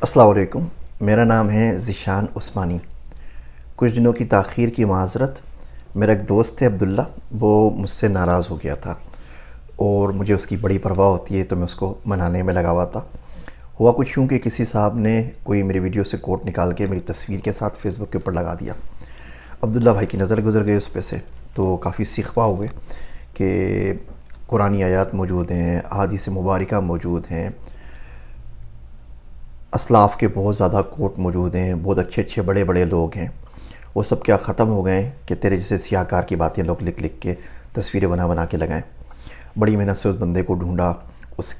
السلام علیکم، میرا نام ہے ذیشان عثمانی۔ کچھ دنوں کی تاخیر کی معذرت۔ میرا ایک دوست ہے عبداللہ، وہ مجھ سے ناراض ہو گیا تھا اور مجھے اس کی بڑی پرواہ ہوتی ہے، تو میں اس کو منانے میں لگا ہوا تھا۔ ہوا کچھ یوں کہ کسی صاحب نے کوئی میری ویڈیو سے کوٹ نکال کے میری تصویر کے ساتھ فیس بک کے اوپر لگا دیا۔ عبداللہ بھائی کی نظر گزر گئی اس پہ سے، تو کافی سیخپا ہوئے کہ قرآنی آیات موجود ہیں، احادیث مبارکہ موجود ہیں، اسلاف کے بہت زیادہ کوٹ موجود ہیں، بہت اچھے اچھے بڑے بڑے لوگ ہیں، وہ سب کیا ختم ہو گئے ہیں کہ تیرے جیسے سیاہ کار کی باتیں لوگ لکھ لکھ کے تصویریں بنا بنا کے لگائیں۔ بڑی محنت سے اس بندے کو ڈھونڈا، اس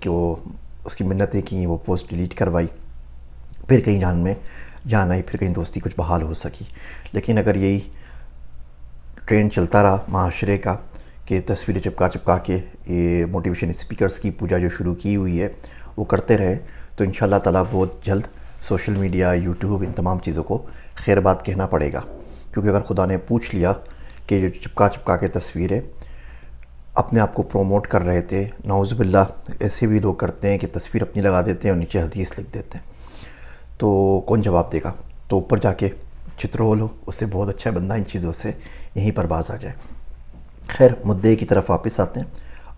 کی منتیں کیں، وہ پوسٹ ڈیلیٹ کروائی، پھر کہیں جان آئی، پھر کہیں دوستی کچھ بحال ہو سکی۔ لیکن اگر یہی ٹرینڈ چلتا رہا معاشرے کا کہ تصویریں چپکا چپکا کے یہ موٹیویشن اسپیکرز کی پوجا جو شروع کی ہوئی ہے وہ کرتے رہے، تو انشاءاللہ تعالیٰ بہت جلد سوشل میڈیا، یوٹیوب، ان تمام چیزوں کو خیر بات کہنا پڑے گا۔ کیونکہ اگر خدا نے پوچھ لیا کہ جو چپکا چپکا کے تصویریں اپنے آپ کو پروموٹ کر رہے تھے، نعوذ باللہ ایسے بھی لوگ کرتے ہیں کہ تصویر اپنی لگا دیتے ہیں اور نیچے حدیث لکھ دیتے ہیں، تو کون جواب دے گا؟ تو اوپر جا کے چترول ہو، اس سے بہت اچھا بندہ ان چیزوں سے یہیں پر باز آ جائے۔ خیر، مدعے کی طرف واپس آتے ہیں۔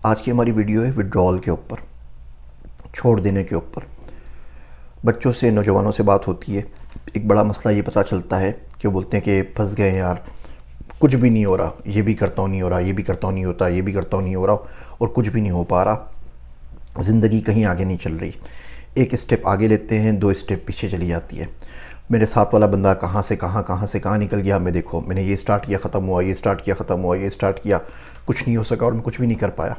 آج کی ہماری ویڈیو ہے وڈرال کے اوپر، چھوڑ دینے کے اوپر۔ بچوں سے، نوجوانوں سے بات ہوتی ہے، ایک بڑا مسئلہ یہ پتہ چلتا ہے کہ وہ بولتے ہیں کہ پھنس گئے یار، کچھ بھی نہیں ہو رہا، یہ بھی کرتا ہوں نہیں ہو رہا، یہ بھی کرتا ہوں نہیں ہوتا، یہ بھی کرتا ہوں نہیں ہو رہا، اور کچھ بھی نہیں ہو پا رہا، زندگی کہیں آگے نہیں چل رہی۔ ایک اسٹیپ آگے لیتے ہیں، دو اسٹیپ پیچھے چلی جاتی ہے۔ میرے ساتھ والا بندہ کہاں سے کہاں نکل گیا، میں دیکھو میں نے یہ سٹارٹ کیا ختم ہوا، یہ سٹارٹ کیا ختم ہوا، یہ سٹارٹ کیا کچھ نہیں ہو سکا، اور میں کچھ بھی نہیں کر پایا۔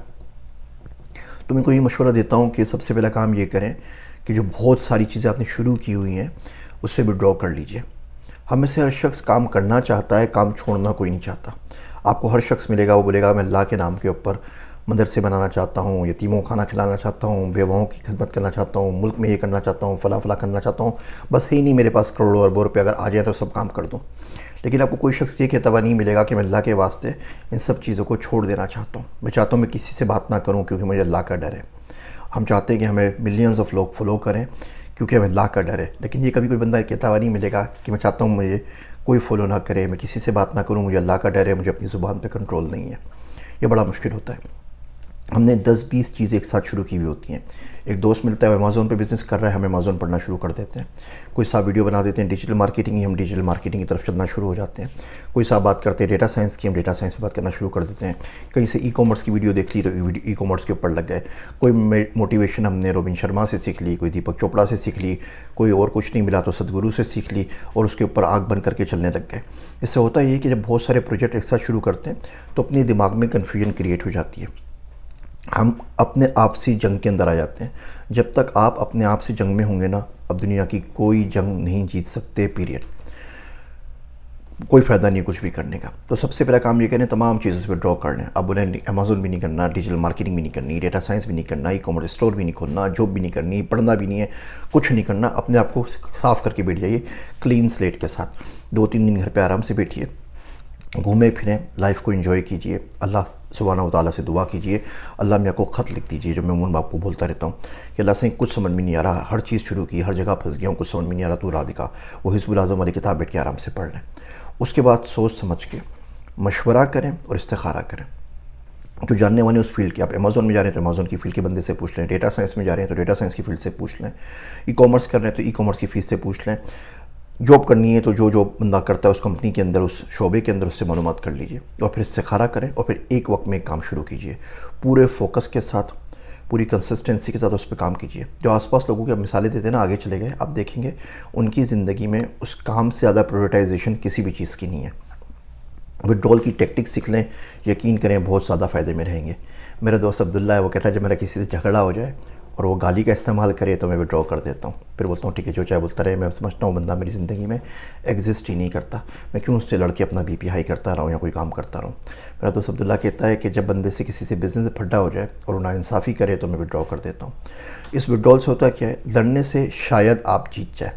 تو میں کو یہ مشورہ دیتا ہوں کہ سب سے پہلا کام یہ کریں کہ جو بہت ساری چیزیں آپ نے شروع کی ہوئی ہیں اس سے وڈرا کر لیجئے۔ ہم میں سے ہر شخص کام کرنا چاہتا ہے، کام چھوڑنا کوئی نہیں چاہتا۔ آپ کو ہر شخص ملے گا، وہ بولے گا میں اللہ کے نام کے اوپر مدرسے بنانا چاہتا ہوں، یتیموں کو کھانا کھلانا چاہتا ہوں، بیواؤں کی خدمت کرنا چاہتا ہوں، ملک میں یہ کرنا چاہتا ہوں، فلاں فلاں کرنا چاہتا ہوں، بس ہے ہی نہیں میرے پاس کروڑوں اربوں روپے، اگر آ جائے تو سب کام کر دوں۔ لیکن آپ کو کوئی شخص یہ کہتا ہوا نہیں ملے گا کہ میں اللہ کے واسطے ان سب چیزوں کو چھوڑ دینا چاہتا ہوں، میں چاہتا ہوں میں کسی سے بات نہ کروں کیونکہ مجھے اللہ کا ڈر ہے۔ ہم چاہتے ہیں کہ ہمیں ملینز آف لوگ فالو کریں کیونکہ ہمیں اللہ کا ڈر ہے، لیکن یہ کبھی کوئی بندہ کہتا ہوا نہیں ملے گا کہ میں چاہتا ہوں مجھے کوئی فالو نہ کرے، میں کسی سے بات نہ کروں، مجھے اللہ کا ڈر ہے، مجھے اپنی زبان پہ کنٹرول نہیں ہے۔ یہ بڑا مشکل ہوتا ہے۔ ہم نے 10-20 چیزیں ایک ساتھ شروع کی ہوئی ہوتی ہیں۔ ایک دوست ملتا ہے، وہ امیزون پہ بزنس کر رہا ہے، ہم امیزون پڑھنا شروع کر دیتے ہیں۔ کوئی صاحب ویڈیو بنا دیتے ہیں ڈیجیٹل مارکیٹنگ کی، ہم ڈیجیٹل مارکیٹنگ کی طرف چلنا شروع ہو جاتے ہیں۔ کوئی صاحب بات کرتے ہیں ڈیٹا سائنس کی، ہم ڈیٹا سائنس پہ بات کرنا شروع کر دیتے ہیں۔ کہیں سے ای کامرس کی ویڈیو دیکھ لی تو ای کامرس کے اوپر لگ گئے۔ کوئی موٹیویشن ہم نے روبن شرما سے سیکھ لی، کوئی دیپک چوپڑا سے سیکھ لی، کوئی اور کچھ نہیں ملا تو سدگرو سے سیکھ لی، اور اس کے اوپر آنکھ بند کر کے چلنے لگ گئے۔ اس سے ہوتا یہ کہ جب بہت سارے پروجیکٹ ایک ساتھ شروع کرتے ہیں تو اپنے دماغ میں کنفیوژن کریٹ ہو جاتی ہے، ہم اپنے آپ سے جنگ کے اندر آ جاتے ہیں۔ جب تک آپ اپنے آپ سے جنگ میں ہوں گے نا، اب دنیا کی کوئی جنگ نہیں جیت سکتے، پیریڈ۔ کوئی فائدہ نہیں کچھ بھی کرنے کا۔ تو سب سے پہلا کام یہ کریں، تمام چیزوں سے ڈرا کر لیں۔ اب انہیں امیزون بھی نہیں کرنا، ڈیجیٹل مارکیٹنگ بھی نہیں کرنی، ڈیٹا سائنس بھی نہیں کرنا، ای کامرس اسٹور بھی نہیں کھولنا، جاب بھی نہیں کرنی، پڑھنا بھی نہیں ہے، کچھ نہیں کرنا۔ اپنے آپ کو صاف کر کے بیٹھ جائیے کلین سلیٹ کے ساتھ۔ 2-3 دن گھر پہ آرام سے بیٹھیے، گھومیں پھریں، لائف کو انجوائے کیجئے، اللہ سبحانہ و تعالیٰ سے دعا کیجئے، اللہ میاں کو خط لکھ دیجئے، جو میں عموماً آپ کو بولتا رہتا ہوں کہ اللہ سے کچھ سمجھ میں نہیں آ رہا، ہر چیز شروع کی، ہر جگہ پھنس گیا ہوں، کچھ سمجھ میں نہیں آ رہا، تو راہ دکھا۔ وہ حزب الاعظم والی کتاب بیٹھ کے آرام سے پڑھ لیں۔ اس کے بعد سوچ سمجھ کے مشورہ کریں اور استخارہ کریں۔ جو جاننے والے اس فیلڈ کے، آپ امیزون میں جا رہے ہیں تو امیزون کی فیلڈ کے بندے سے پوچھ لیں، ڈیٹا سائنس میں جا رہے ہیں تو ڈیٹا سائنس کی فیلڈ سے پوچھ لیں، ای کامرس کر رہے ہیں تو ای کامرس کی فیلڈ سے پوچھ لیں، جاب کرنی ہے تو جو بندہ کرتا ہے اس کمپنی کے اندر، اس شعبے کے اندر، اس سے معلومات کر لیجئے، اور پھر استخارہ کریں، اور پھر ایک وقت میں ایک کام شروع کیجئے، پورے فوکس کے ساتھ، پوری کنسسٹنسی کے ساتھ اس پہ کام کیجئے۔ جو آس پاس لوگوں کی اب مثالیں دیتے ہیں نا، آگے چلے گئے، آپ دیکھیں گے ان کی زندگی میں اس کام سے زیادہ پرائورٹائزیشن کسی بھی چیز کی نہیں ہے۔ وڈرول کی ٹیکٹک سیکھ لیں، یقین کریں بہت زیادہ فائدے میں رہیں گے۔ میرا دوست عبداللہ ہے، وہ کہتا ہے جب میرا کسی سے جھگڑا ہو جائے اور وہ گالی کا استعمال کرے تو میں وڈرا کر دیتا ہوں، پھر بولتا ہوں ٹھیک ہے جو چاہے بولتا رہے، میں سمجھتا ہوں بندہ میری زندگی میں ایگزسٹ ہی نہیں کرتا، میں کیوں اس سے لڑ کے اپنا بی پی ہائی کرتا رہا ہوں یا کوئی کام کرتا رہوں۔ میرا دوست عبداللہ کہتا ہے کہ جب بندے سے کسی سے بزنس پھڈا ہو جائے اور وہ ناانصافی کرے تو میں وڈرا کر دیتا ہوں۔ اس وڈرول سے ہوتا کیا ہے، لڑنے سے شاید آپ جیت جائیں،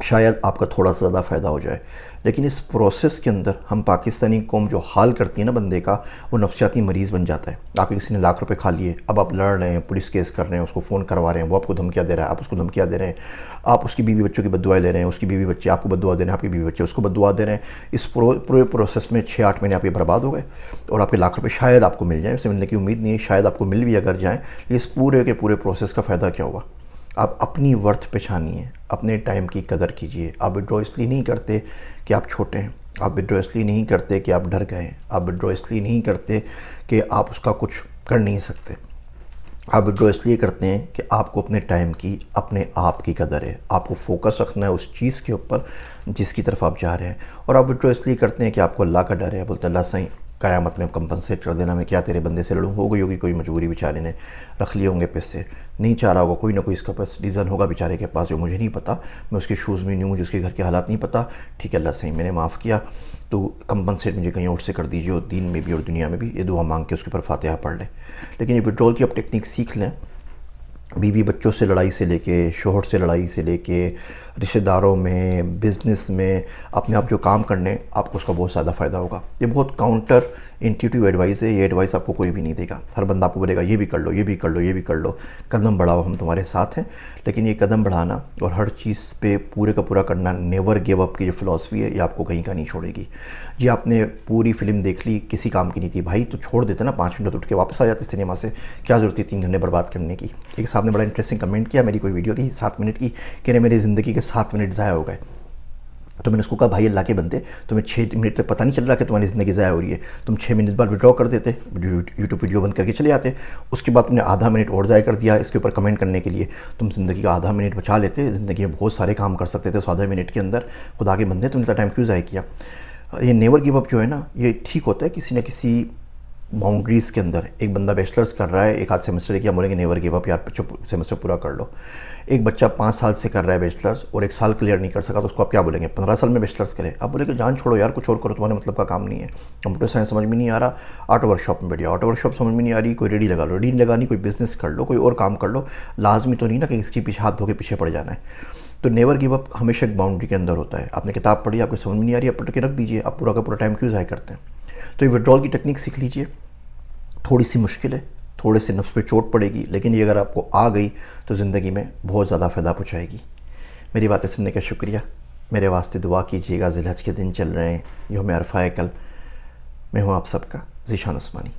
شاید آپ کا تھوڑا سا زیادہ فائدہ ہو جائے. لیکن اس پروسیس کے اندر ہم پاکستانی قوم جو حال کرتی ہے نا بندے کا، وہ نفسیاتی مریض بن جاتا ہے. آپ کے کسی نے لاکھ روپے کھا لیے، اب آپ لڑ رہے ہیں، پولیس کیس کر رہے ہیں، اس کو فون کروا رہے ہیں، وہ آپ کو دھمکیاں دے رہا ہے، آپ اس کو دھمکیاں دے رہے ہیں، آپ اس کی بیوی بچوں کی بددعائیں لے رہے ہیں، اس کی بیوی بچے آپ کو بددعا دے رہے ہیں، آپ کی بیوی بچے اس کو بددعا دے رہے ہیں. اس پورے پروسیس میں 6-8 مہینے آپ کے برباد ہو گئے، اور آپ کے لاکھ روپے شاید آپ کو مل جائیں. اسے ملنے کی امید نہیں ہے، شاید آپ کو مل بھی اگر جائیں. اس پورے کے پورے پروسیس کا فائدہ کیا ہوا؟ آپ اپنی ورتھ پہچانیے، اپنے ٹائم کی قدر کیجیے. آپ وڈرا اس لیے نہیں کرتے کہ آپ چھوٹے ہیں، آپ وڈرا اس لیے نہیں کرتے کہ آپ ڈر گئے ہیں، آپ وڈرا اس لیے نہیں کرتے کہ آپ اس کا کچھ کر نہیں سکتے. آپ وڈرا اس لیے کرتے ہیں کہ آپ کو اپنے ٹائم کی، اپنے آپ کی قدر ہے. آپ کو فوکس رکھنا ہے اس چیز کے اوپر جس کی طرف آپ جا رہے ہیں. اور آپ وڈرا اس لیے کرتے ہیں کہ آپ کو اللہ کا ڈر ہے. بولتے ہیں اللہ صحیح قیامت میں کمپنسیٹ کر دینا، میں کیا تیرے بندے سے لڑوں. ہو گئی ہوگی کوئی مجبوری، بیچارے نے رکھ لیے ہوں گے پیسے، نہیں چاہ رہا ہوگا، کوئی نہ کوئی اس کا پاس ریزن ہوگا بیچارے کے پاس جو مجھے نہیں پتہ. میں اس کے شوز میں نہیں ہوں، مجھے اس کے گھر کے حالات نہیں پتہ. ٹھیک ہے اللہ صحیح، میں نے معاف کیا، تو کمپنسیٹ مجھے کہیں اور سے کر دیجیے، اور دین میں بھی اور دنیا میں بھی. یہ دعا مانگ کے اس کے اوپر فاتحہ پڑھ لیں. لیکن یہ وڈرول کی اب ٹیکنیک سیکھ لیں. بیوی بچوں سے لڑائی سے لے کے، شوہر سے لڑائی سے لے کے، رشتہ داروں میں، بزنس میں، اپنے آپ جو کام کرنے، آپ کو اس کا بہت زیادہ فائدہ ہوگا. یہ بہت کاؤنٹر انٹیوٹیو ایڈوائس ہے. یہ ایڈوائس آپ کو کوئی بھی نہیں دے گا. ہر بندہ آپ کو بولے گا یہ بھی کر لو، یہ بھی کر لو، یہ بھی کر لو، قدم بڑھاؤ، ہم تمہارے ساتھ ہیں. لیکن یہ قدم بڑھانا اور ہر چیز پہ پورے کا پورا کرنا، نیور گیو اپ کی جو فلاسفی ہے، یہ آپ کو کہیں کا نہیں چھوڑے گی. جی آپ نے پوری فلم دیکھ لی، کسی کام کی نہیں تھی بھائی، تو چھوڑ دیتے نا، 5 منٹ اٹھ کے واپس آ جاتے سنیما سے. کیا ضرورت تھی 3 گھنٹے برباد کرنے کی؟ ایک صاحب نے بڑا انٹرسٹنگ کمنٹ کیا، میری کوئی ویڈیو تھی 7 منٹ کی، کہہ رہے میری زندگی کے 7 منٹ ضائع ہو گئے. تو میں نے اس کو کہا بھائی اللہ کے بندے، تمہیں 6 منٹ تک پتہ نہیں چل رہا کہ تمہاری زندگی ضائع ہو رہی ہے. تم 6 منٹ بعد وڈرا کر دیتے، یوٹیوب ویڈیو بند کر کے چلے آتے. اس کے بعد تم نے آدھا منٹ اور ضائع کر دیا اس کے اوپر کمنٹ کرنے کے لیے. تم زندگی کا آدھا منٹ بچا لیتے، زندگی میں بہت سارے کام کر سکتے تھے اس آدھے منٹ کے اندر. خدا کے بندے تم نے اتنا ٹائم کیوں ضائع کیا؟ یہ نیور گیو اپ جو ہے نا، یہ ٹھیک ہوتا ہے کسی نہ کسی باؤنڈریز کے اندر. ایک بندہ بیچلرز کر رہا ہے، ایک آدھ سیمسٹر کیا، بولیں گے نیور گیو اپ یار، سیمسٹر پورا کر لو. ایک بچہ 5 سال سے کر رہا ہے بیچلرز اور 1 سال کلیئر نہیں کر سکا، تو اس کو آپ کیا بولیں گے؟ 15 سال میں بیچلرز کرے. آپ بولیں کہ جان چھوڑو یار، کچھ اور کرو، تمہارے مطلب کا کام نہیں ہے. کمپیوٹر سائنس سمجھ میں نہیں آ رہا، آٹو ورک شاپ میں بیٹھ جاؤ. آٹو ورک شاپ سمجھ میں نہیں آ رہی، کوئی ریڈی لگا لو. ریڈی نہیں لگانی، کوئی بزنس کر لو، کوئی اور کام کر لو. لازمی تو نہیں نا کہ اس کے پیچھے ہاتھ دھو کے پیچھے پڑ جانا ہے. تو نیور گیو اپ ہمیشہ ایک باؤنڈری کے اندر ہوتا ہے. آپ نے کتاب پڑھی، آپ کو سمجھ میں نہیں آ رہی، آپ پڑھ کے رکھ دیجیے. آپ پورا کا پورا ٹائم کیوں ضائع کرتے ہیں؟ تو یہ وڈرول کی ٹیکنیک سیکھ لیجیے. تھوڑی سی مشکل ہے، تھوڑے سے نفس پہ چوٹ پڑے گی، لیکن یہ اگر آپ کو آ گئی تو زندگی میں بہت زیادہ فائدہ پہنچائے گی. میری باتیں سننے کا شکریہ. میرے واسطے دعا کیجیے گا. ذی الحج کے دن چل رہے ہیں، یوم عرفہ ہے کل. میں ہوں آپ سب کا ذیشان عثمانی.